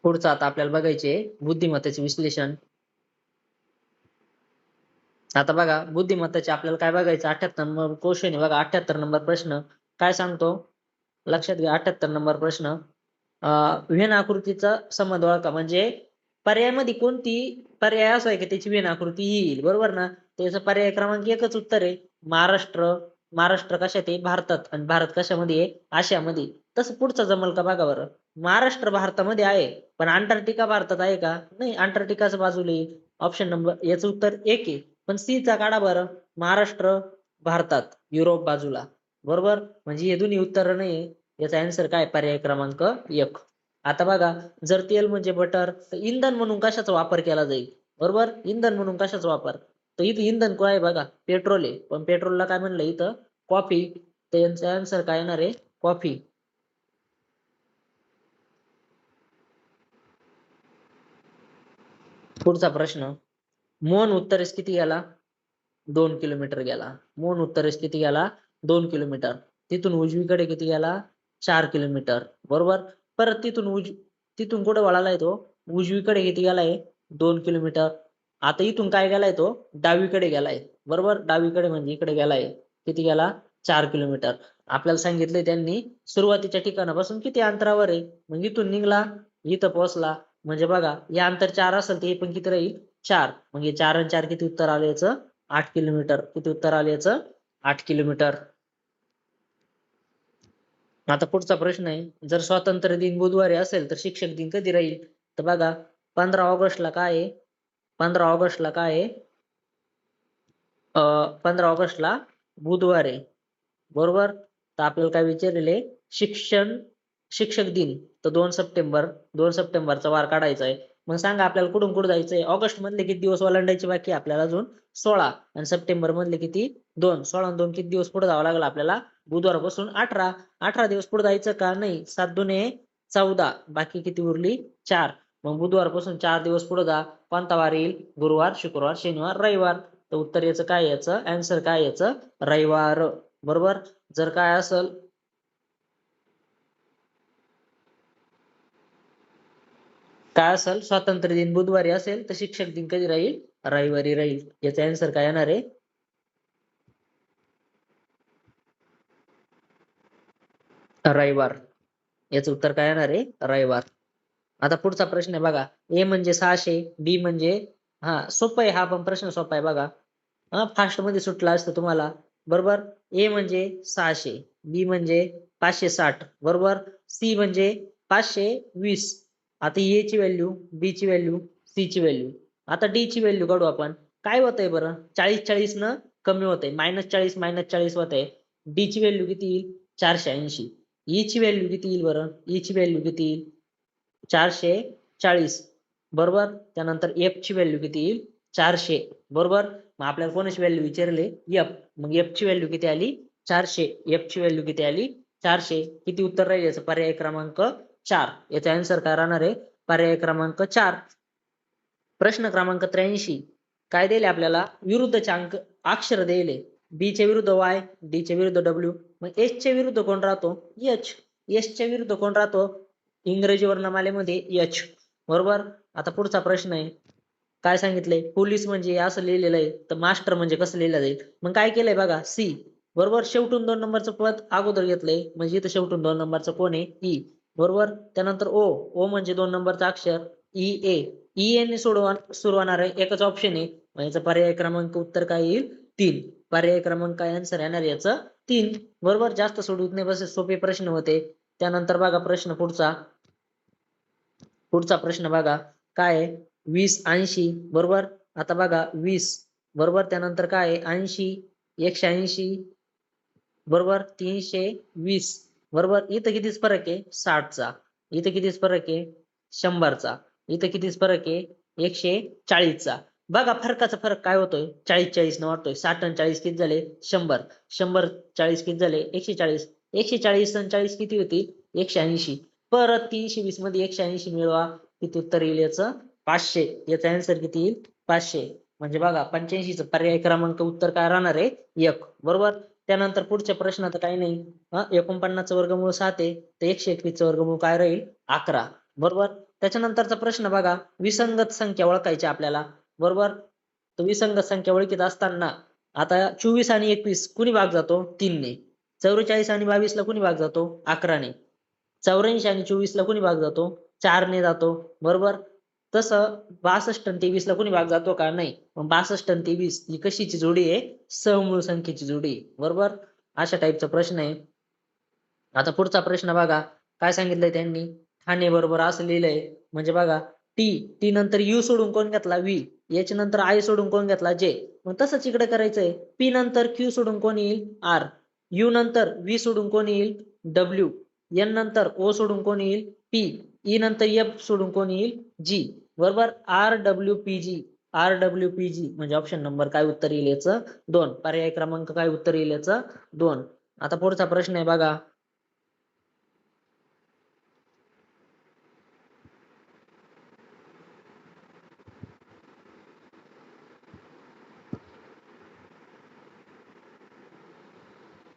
पुढचं आता आपल्याला बघायचे बुद्धिमत्तेचे विश्लेषण. आता बघा बुद्धिमत्तेचे आपल्याला काय बघायचं 78 नंबर क्वेश्चन आहे बघा. 78 नंबर प्रश्न काय सांगतो लक्षात घ्या. 78 नंबर प्रश्न व्हेन आकृतीचा संबंध ओळखा. म्हणजे पर्यायामध्ये कोणती पर्याय असा आहे की त्याची व्हेन आकृती येईल बरोबर ना. त्याचं पर्याय क्रमांक एकच उत्तर आहे महाराष्ट्र. महाराष्ट्र कशात आहे भारतात आणि भारत कशामध्ये आहे आशियामध्ये. तसं पुढचं जमल का बघा बरं. महाराष्ट्र भारतामध्ये आहे पण अंटार्क्टिका भारतात आहे का नाही. अंटार्क्टिकाच बाजूला आहे. ऑप्शन नंबर याचं उत्तर एक आहे. पण सी चा काढा बरं. महाराष्ट्र भारतात युरोप बाजूला बरोबर. म्हणजे हे दोन्ही उत्तर नाही. याचा आन्सर काय पर्याय क्रमांक 1. आता बघा जर तेल म्हणजे बटर तर इंधन म्हणून कशाचा वापर केला जाईल बरोबर. इंधन म्हणून कशाचा वापर तर इथं इंधन काय आहे बघा पेट्रोल आहे. पण पेट्रोलला काय म्हणलं इथं कॉफी. तर यांचा आन्सर काय येणार आहे कॉफी. पुढचा प्रश्न मोहन उत्तरेस किती गेला 2 किलोमीटर गेला. मोहन उत्तरेस किती गेला 2 किलोमीटर. तिथून उजवीकडे किती गेला 4 किलोमीटर बरोबर. परत तिथून कुठे वळालाय तो उजवीकडे किती गेलाय 2 किलोमीटर. आता इथून काय गेलाय तो डावीकडे गेलाय बरोबर. डावीकडे म्हणजे इकडे गेलाय किती गेला 4 किलोमीटर. आपल्याला सांगितलंय त्यांनी सुरुवातीच्या ठिकाणापासून किती अंतरावर आहे. मग इथून निघला इथं पोहोचला म्हणजे बघा या अंतर 4 असेल ते पण किती राहील 4. मग हे 4 आणि 4 किती उत्तर आलं याचं 8 किलोमीटर. किती उत्तर आलं याचं 8 किलोमीटर. आता पुढचा प्रश्न आहे जर स्वातंत्र्य दिन बुधवारी असेल तर शिक्षक दिन कधी राहील. तर बघा 15 ऑगस्टला काय आहे 15 ऑगस्टला काय आहे 15 ऑगस्टला बुधवार आहे बरोबर. तर आपल्याला काय विचारले शिक्षक दिन तर 2 सप्टेंबर 2 सप्टेंबरचा वार काढायचा आहे. मग सांगा आपल्याला कुठून कुठं जायचंय. ऑगस्ट मधले किती दिवस ओलांडायचे बाकी आपल्याला अजून 16 आणि सप्टेंबर मधले किती 2. 16 आणि 2 किती दिवस पुढे जावं लागलं आपल्याला बुधवारपासून 18. 18 दिवस पुढे जायचं का नाही 7 दुने 14 बाकी किती उरली 4. मग बुधवारपासून 4 दिवस पुढे जा. कोणता वार येईल गुरुवार शुक्रवार शनिवार रविवार. तर उत्तर याचं काय याचं आन्सर काय याचं रविवार बरोबर. जर काय असेल काय असेल स्वातंत्र्य दिन बुधवारी असेल तर शिक्षक दिन कधी राहील रविवारी राहील. याचा आन्सर काय येणार आहे रविवार. याचं उत्तर काय येणार आहे रविवार. आता पुढचा प्रश्न आहे बघा ए म्हणजे 600 बी म्हणजे सोपं आहे. हा पण प्रश्न सोपा आहे बघा. फास्ट मध्ये सुटला असतं तुम्हाला बरोबर. ए म्हणजे 600 बी म्हणजे 560 बरोबर. सी म्हणजे 520. आता ए ची व्हॅल्यू बी ची व्हॅल्यू सी ची व्हॅल्यू. आता डी ची व्हॅल्यू काढू आपण. काय होतंय बरं 40 न कमी होतंय -40 होतंय. डी ची व्हॅल्यू किती येईल 480. ई ची व्हॅल्यू किती येईल बरं ई ची व्हॅल्यू किती येईल 440 बरोबर. त्यानंतर एफ ची व्हॅल्यू किती येईल 400 बरोबर. मग आपल्याला कोणाची व्हॅल्यू विचारले एफ. मग एफ ची व्हॅल्यू किती आली 400. एफ ची व्हॅल्यू किती आली 400. किती उत्तर राहील याचं पर्याय क्रमांक 4. याचा आन्सर काय राहणार आहे पर्याय क्रमांक 4. प्रश्न क्रमांक 83 काय दिले आपल्याला विरुद्धचे अंक अक्षर दिले. बी च्या विरुद्ध वाय डी च्या विरुद्ध डब्ल्यू. मग एच च्या विरुद्ध कोण राहतो एच. एस च्या विरुद्ध कोण राहतो इंग्रजी वर्णमालेमध्ये एच बरोबर. आता पुढचा प्रश्न आहे काय सांगितलंय पोलीस म्हणजे असं लिहिलेलं आहे तर मास्टर म्हणजे कसं लिहिलं जाईल. मग काय केलंय बघा सी बरोबर. शेवटून 2 नंबरचं पद अगोदर घेतलंय म्हणजे इथं शेवटून 2 नंबरचं कोण आहे ई बरोबर. त्यानंतर ओ ओ म्हणजे 2 नंबरचं अक्षर ई ए. ई ए ने सुरू होणार एकच ऑप्शन आहे. मग याचा पर्याय क्रमांक उत्तर काय येईल 3. पर्याय क्रमांक काय आन्सर येणार याचं 3 बरोबर. जास्त सोडवत नाही बस सोपे प्रश्न होते. त्यानंतर बघा प्रश्न पुढचा प्रश्न बघा काय आहे 20 80 बरोबर. आता बघा 20 बरोबर. त्यानंतर काय आहे 80 180 बरोबर 320 बरोबर. इथं कितीच फरक आहे 60चा. इथं कितीच फरक आहे 100चा. इथं कितीच फरक आहे 140चा. बघा फरकाचा फरक काय होतोय 40 न वाढतोय. 60 आणि 40 किती झाले 100. 100 40 किती झाले 140. 140 आणि 40 किती होतील 180. परत 320 मध्ये 180 मिळवा, किती उत्तर येईल याचं 500. याचा आन्सर किती येईल 500. म्हणजे बघा 85 चा पर्याय क्रमांक उत्तर काय राहणार आहे 1. बरोबर. त्यानंतर पुढच्या प्रश्नात काही नाही. 49 चा वर्गमूळ 7 आहे तर 121 चा वर्गमूळ काय राहील 11. बरोबर. त्याच्यानंतरचा प्रश्न बघा, विसंगत संख्या ओळखायची आपल्याला. बरोबर. तर विसंगत संख्या ओळखीत असताना आता 24 आणि 21 कुणी भाग जातो 3 ने. 44 आणि 22 ला कुणी भाग जातो 11 ने. 84 आणि 24 ला कुणी भाग जातो 4 ने जातो. बरोबर. तसं 62 आणि 23 ला कुणी भाग जातो का नाही. मग 62 आणि 23 ही कशीची जोडी आहे सहमूळ संख्येची जोडी. बरोबर. अशा टाईपचा प्रश्न आहे. आता पुढचा प्रश्न बघा, काय सांगितलंय त्यांनी, ठाणे बरोबर असं लिहिलंय. म्हणजे बघा टी नंतर यू सोडून कोण घेतला व्ही, याच्या नंतर आय सोडून कोण घेतला जे. मग तसंच इकडे करायचंय. पी नंतर क्यू सोडून कोण येईल आर, यू नंतर व्ही सोडून कोण येईल डब्ल्यू, एन नंतर ओ सोडून कोण येईल पी, ई नंतर एफ सोडून कोण येईल जी. बरोबर. आर डब्ल्यू पी जी म्हणजे ऑप्शन नंबर काय उत्तर येईल याचं 2. पर्याय क्रमांक काय उत्तर येईल याचं 2. आता पुढचा प्रश्न आहे बघा,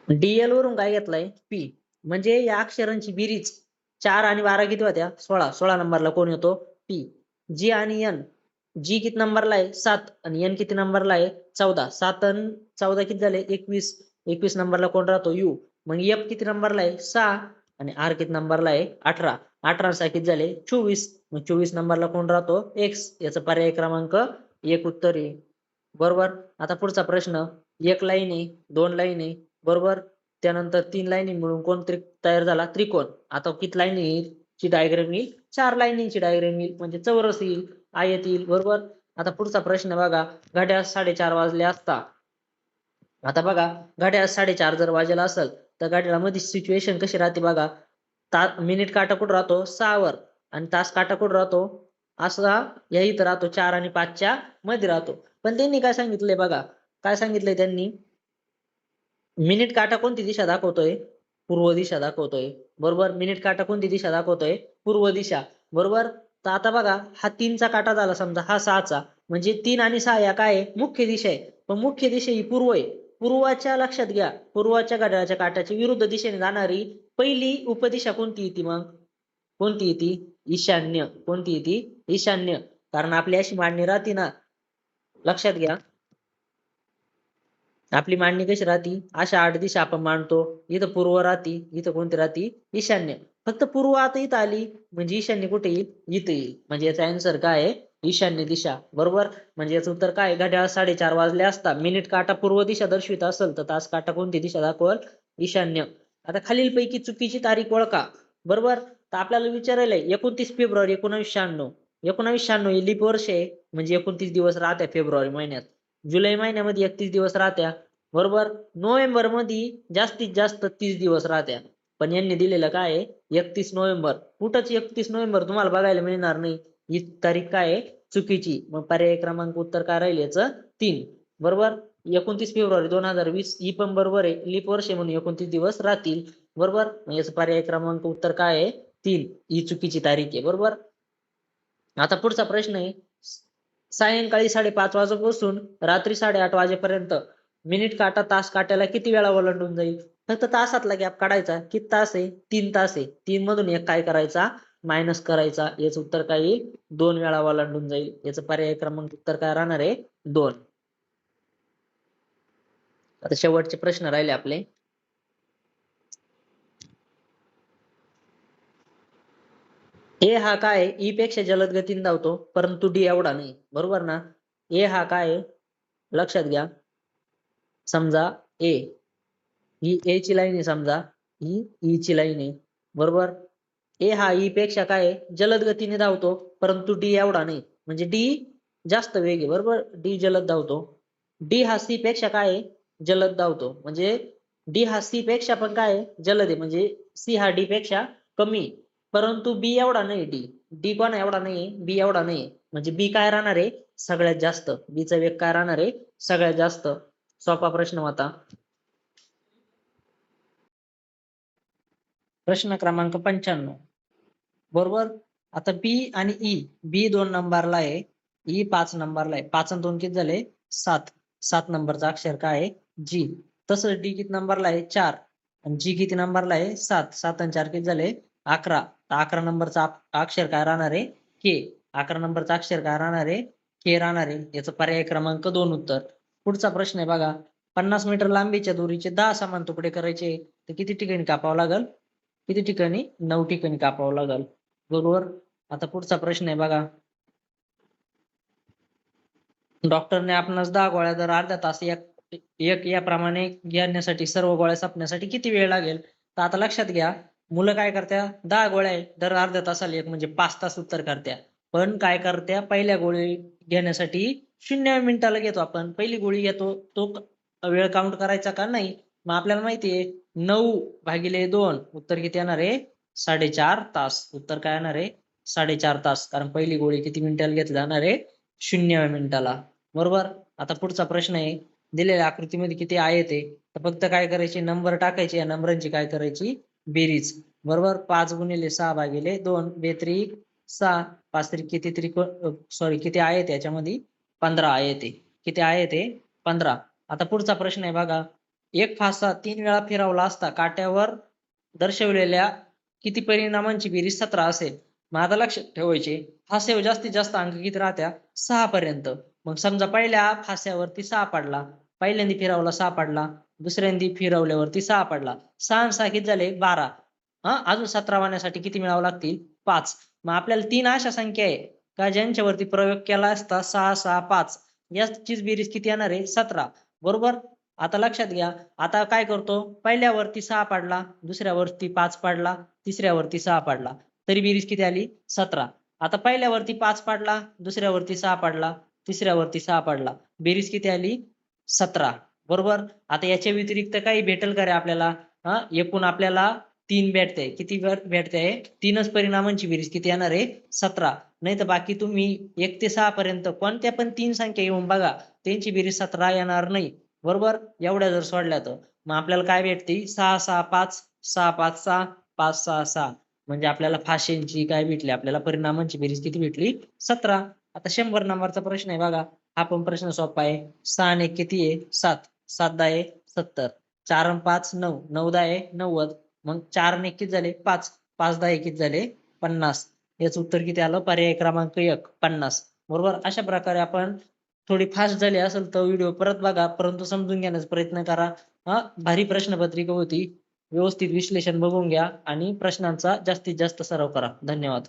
डीएल वरून काय घेतलाय पी. म्हणजे या अक्षरांची बेरीज 4 आणि 12 किती होत्या 16. 16 नंबरला कोण येतो पी. जी आणि एन, जी किती नंबरला आहे 7 आणि एन किती नंबरला आहे 14. 7 आणि 14 किती झाले 21. 21 नंबरला कोण राहतो यू. मग एफ किती नंबरला आहे 6 आणि आर किती नंबरला आहे 18. 18 6 किती झाले 24. मग 24 नंबरला कोण राहतो एक्स. याचा पर्याय क्रमांक 1 उत्तर आहे. बरोबर. आता पुढचा प्रश्न, एक लाईन आहे 2 लाईन आहे. बरोबर. त्यानंतर 3 लाईनी मिळून कोण तयार झाला त्रिकोण. आता किती लाईनीची डायग्राम येईल 4 लाईनीची डायग्राम येईल म्हणजे चौरस येईल आयत येईल. बरोबर. आता पुढचा प्रश्न बघा, घड्याळ 4:30 वाजले असता. आता बघा घड्याळ 4:30 जर वाजला असेल तर घड्याळामध्ये सिच्युएशन कशी राहते बघा. मिनिट काटा कुठं राहतो 6 वर आणि तास काटा कुठं राहतो असा या इथं राहतो 4 आणि 5 च्या मध्ये राहतो. पण त्यांनी काय सांगितलंय बघा, काय सांगितलंय त्यांनी, मिनिट काटा कोणती दिशा दाखवतोय पूर्व दिशा दाखवतोय. बरोबर. मिनिट काटा कोणती दिशा दाखवतोय पूर्व दिशा. बरोबर. तर आता बघा हा 3 चा काटा झाला समजा, हा 6 चा, म्हणजे 3 आणि 6 या काय आहे मुख्य दिशा आहे. पण मुख्य दिशा ही पूर्व आहे. पूर्वाच्या लक्षात घ्या, पूर्वाच्या घड्याळाच्या काट्याच्या विरुद्ध दिशेने जाणारी पहिली उपदिशा कोणती येते मग, कोणती येते ईशान्य. कोणती येते ईशान्य. कारण आपली अशी मांडणी राहते ना, लक्षात घ्या आपली मांडणी कशी राहती अशा 8 दिशा आपण मांडतो. इथं पूर्व राहती, इथं कोणती राहती ईशान्य. फक्त पूर्व आता इथं आली म्हणजे ईशान्य कुठे येईल इथं येईल. म्हणजे याचा आन्सर काय आहे ईशान्य दिशा. बरोबर. म्हणजे याचं उत्तर काय, घड्याळ 4:30 वाजले असता मिनिट काटा पूर्व दिशा दर्शवित असेल तर तास काटा कोणती दिशा दाखवल ईशान्य. आता खालीलपैकी चुकीची तारीख ओळखा. बरोबर. तर आपल्याला विचारायला 29 फेब्रुवारी 1996. 1996 हे लीप वर्ष आहे म्हणजे 29 दिवस राहत्या फेब्रुवारी महिन्यात. जुलै महिन्यामध्ये 31 दिवस राहत्या. बरोबर. नोव्हेंबर मध्ये जास्तीत जास्त 30 दिवस राहत्या. पण यांनी दिलेलं काय आहे 31 नोव्हेंबर. कुठंच 31 नोव्हेंबर तुम्हाला बघायला मिळणार नाही. ही तारीख काय आहे चुकीची. मग पर्याय क्रमांक उत्तर काय राहील याचं 3. बरोबर. 29 फेब्रुवारी 2020 ही पण बरोबर आहे, लीप वर्ष म्हणून 29 दिवस राहतील. बरोबर. मग याचं पर्याय क्रमांक उत्तर काय आहे 3. ही चुकीची तारीख आहे. बरोबर. आता पुढचा प्रश्न आहे, सायंकाळी 5:30 वाजेपासून रात्री 8:30 वाजेपर्यंत मिनिट काटा तास काट्याला किती वेळा ओलांडून जाईल. फक्त तासातला गॅप काढायचा. किती तास आहे 3 तास आहे. 3 मधून एक काय करायचा मायनस करायचा. याचं उत्तर काय येईल 2 वेळा ओलांडून जाईल. याचं पर्याय क्रमांक उत्तर काय राहणार आहे 2. आता शेवटचे प्रश्न राहिले आपले. ए हा काय ई पेक्षा जलद गतीने धावतो परंतु डी एवढा नाही. बरोबर ना. ए हा काय लक्षात घ्या, समजा ए ही ए ची लाईन आहे, समजा ही ई ची लाईन आहे. बरोबर. ए हा ई पेक्षा काय जलद गतीने धावतो परंतु डी एवढा नाही. म्हणजे डी जास्त वेग आहे. बरोबर. डी जलद धावतो. डी हा सी पेक्षा काय जलद धावतो. म्हणजे डी हा सी पेक्षा पण काय जलद आहे. म्हणजे सी हा डी पेक्षा कमी, परंतु बी एवढा नाही. डी डी कोणा एवढा नाही बी एवढा नाही. म्हणजे बी काय राहणार आहे सगळ्यात जास्त. बी चा वेग काय राहणार आहे सगळ्यात जास्त. सोपा प्रश्न होता. प्रश्न क्रमांक 95, बरोबर. आता बी आणि ई, बी 2 नंबरला आहे, ई 5 नंबरला आहे. 5 आणि 2 किती झाले? 7. 7 नंबरचा अक्षर काय आहे? जी. तसंच डी किती नंबरला आहे? 4 आणि जी किती नंबरला आहे? 7. 7 आणि 4 किती झाले? 11. तर 11 नंबरचा अक्षर काय राहणार आहे? के. 11 नंबरचा अक्षर काय राहणार आहे? के राहणार आहे. याचं पर्याय क्रमांक 2 उत्तर. पुढचा प्रश्न आहे बघा. 50 मीटर लांबीच्या दोरीचे 10 समान तुकडे करायचे तर किती ठिकाणी कापावं लागल? किती ठिकाणी? 9 ठिकाणी कापावं लागल. बरोबर. आता पुढचा प्रश्न आहे बघा. डॉक्टरने आपणास 10 गोळ्या दर अर्ध्या तास एक याप्रमाणे घेण्यासाठी सर्व गोळ्या संपण्यासाठी किती वेळ लागेल? तर आता लक्षात घ्या, मुलं काय करत्या? 10 गोळ्या आहे दर अर्ध्या तासाला एक म्हणजे 5 तास उत्तर करत्या. पण काय करत्या? पहिल्या गोळी घेण्यासाठी 0 मिनिटाला घेतो आपण. पहिली गोळी घेतो तो वेळ काउंट करायचा का? नाही. मग आपल्याला माहिती आहे 9/2 उत्तर किती येणार आहे? 4.5 तास. उत्तर काय येणार आहे? 4.5 तास. कारण पहिली गोळी किती मिनिटाला घेतली जाणार आहे? 0 मिनिटाला. बरोबर. आता पुढचा प्रश्न आहे. दिलेल्या आकृतीमध्ये किती आहेत आहे? तर फक्त काय करायचे? नंबर टाकायचे. या नंबरांची काय करायची? बेरीज. बरोबर. 5 गुणिले 6/2 बेत्रिक 6. 5 त्रिक किती सॉरी किती आहेत याच्यामध्ये? 15 आहेत आहे. किती आहेत ते? 15. आता पुढचा प्रश्न आहे बघा. एक फासा 3 वेळा फिरवला असता काट्यावर दर्शवलेल्या किती परिणामांची बेरीज 17 असेल? मग आता लक्षात ठेवायचे फास्यावर जास्तीत जास्त अंक किती राहत्या? 6 पर्यंत. मग समजा पहिल्या फास्यावरती 6 पडला, पहिल्यांदा फिरवला 6 पडला, दुसऱ्यांदा फिरवल्यावरती 6 पडला, 6 आणि 6 किती झाले? 12. अजून 17 होण्यासाठी किती मिळावं लागतील? 5. मग आपल्याला 3 अशा संख्या आहे का ज्यांच्यावरती प्रयोग केला असता 6 6 5 याचीच बेरीज किती येणार आहे? 17. बरोबर. आता लक्षात घ्या. आता काय करतो? पहिल्यावरती 6 पडला, दुसऱ्यावरती 5 पडला, तिसऱ्यावरती 6 पडला, तरी बेरीज किती आली? 17. आता पहिल्यावरती 5 पडला, दुसऱ्यावरती 6 पडला, तिसऱ्यावरती 6 पडला, बेरीज किती आली? 17. बरोबर. आता याच्या व्यतिरिक्त काही भेटेल का रे आपल्याला? एकूण आपल्याला 3 भेटते. किती भेटते? 3च परिणामांची बेरीज किती येणार आहे? 17. नाही तर बाकी तुम्ही 1 ते 6 पर्यंत कोणत्या पण 3 संख्या येऊन बघा, त्यांची बेरीज 17 येणार नाही. बरोबर. एवढ्या जर सोडल्या तर मग आपल्याला काय भेटते? 6 6 5 6 5 6 5 6 6 म्हणजे आपल्याला फाशांची काय भेटली? आपल्याला परिणामांची बेरीज किती भेटली? 17. आता 100 नंबरचा प्रश्न आहे बघा. हा पण प्रश्न सोपा आहे. 6 आणि 1 किती आहे? 7. 7 10 70. 4 आणि 5 9. 9 10 90. मग 4 आणि 1 किती झाले? 5. 5 10 किती झाले? 50. याचं उत्तर किती आलं? पर्याय क्रमांक 1 50. बरोबर. अशा प्रकारे आपण थोडी फास्ट झाली असेल तर व्हिडिओ परत बघा, परंतु समजून घेण्याचा प्रयत्न करा. भारी प्रश्नपत्रिका होती. व्यवस्थित विश्लेषण बघून घ्या आणि प्रश्नांचा जास्तीत जास्त सराव करा. धन्यवाद.